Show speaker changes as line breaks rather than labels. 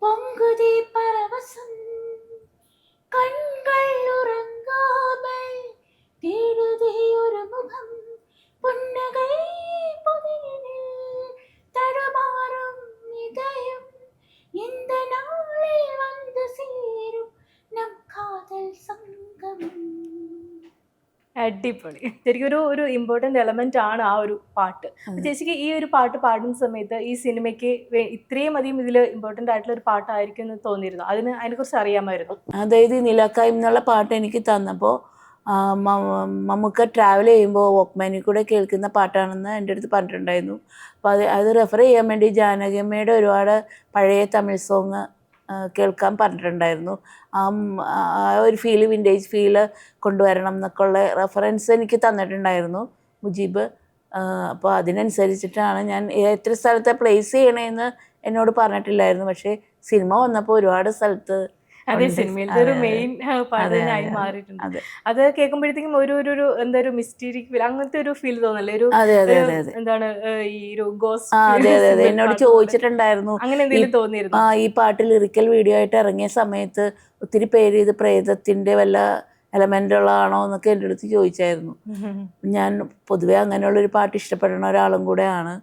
പൊങ്കുതി പരവശം കൺകൾ ഉറങ്ങാമൽ തേടുതേ ഒരു മുഖം പുന്നകை പൊതിനിൽ തടമാറും இதயம் இந்த நாளில் வந்து சேரும் நம் காதல் சங்கமம்.
അടിപൊളി. ശരിക്കും ഒരു ഇമ്പോർട്ടൻ്റ് എലമെന്റ് ആണ് ആ ഒരു പാട്ട്. ചേച്ചിക്ക് ഈ ഒരു പാട്ട് പാടുന്ന സമയത്ത് ഈ സിനിമയ്ക്ക് ഇത്രയും അധികം ഇതിൽ ഇമ്പോർട്ടൻ്റ് ആയിട്ടുള്ള ഒരു പാട്ടായിരിക്കും എന്ന് തോന്നിയിരുന്നു? അതിനെക്കുറിച്ച് അറിയാമായിരുന്നു?
അതായത് നിലക്കായും എന്നുള്ള പാട്ട് എനിക്ക് തന്നപ്പോൾ മമ്മൂക്ക ട്രാവൽ ചെയ്യുമ്പോൾ വോക്ക്മാനിൽ കൂടെ കേൾക്കുന്ന പാട്ടാണെന്ന് എൻ്റെ അടുത്ത് പറഞ്ഞിട്ടുണ്ടായിരുന്നു. അപ്പോൾ അത് റെഫർ ചെയ്യാൻ വേണ്ടി ജാനകിയമ്മയുടെ ഒരുപാട് പഴയ തമിഴ് സോങ് കേൾക്കാൻ പറഞ്ഞിട്ടുണ്ടായിരുന്നു. ആ ഒരു ഫീല്, വിൻറ്റേജ് ഫീല് കൊണ്ടുവരണം എന്നൊക്കെ ഉള്ള റെഫറൻസ് എനിക്ക് തന്നിട്ടുണ്ടായിരുന്നു മുജീബ്. അപ്പോൾ അതിനനുസരിച്ചിട്ടാണ് ഞാൻ എത്ര സ്ഥലത്തെ പ്ലേസ് ചെയ്യണമെന്ന് എന്നോട് പറഞ്ഞിട്ടില്ലായിരുന്നു. പക്ഷേ സിനിമ വന്നപ്പോൾ ഒരുപാട് സ്ഥലത്ത്
അതെ, സിനിമയിലത്തെ ഒരു മെയിൻ പാട്ടായി മാറിയിട്ടുണ്ട്. അത് കേൾക്കുമ്പോഴത്തേക്കും ഒരു എന്താ ഒരു മിസ്റ്റീരിയസ് ഫീൽ, അങ്ങനത്തെ ഒരു ഫീൽ തോന്നല്ലേ? ഒരു എന്താണ് ഈ ഒരു ഗോസ്റ്റ്
എന്നോട് ചോദിച്ചിട്ടുണ്ടായിരുന്നു
അങ്ങനെ എന്തെങ്കിലും തോന്നിയിരുന്നു?
ഈ പാട്ട് ലിറിക്കൽ വീഡിയോ ആയിട്ട് ഇറങ്ങിയ സമയത്ത് ഒത്തിരി പേര് ഇത് പ്രേതത്തിന്റെ വല്ല എലമെന്റുകളാണോ എന്നൊക്കെ എൻ്റെ അടുത്ത് ചോദിച്ചായിരുന്നു. ഞാൻ പൊതുവെ അങ്ങനെയുള്ളൊരു പാട്ട് ഇഷ്ടപ്പെടുന്ന ഒരാളും കൂടെയാണ്.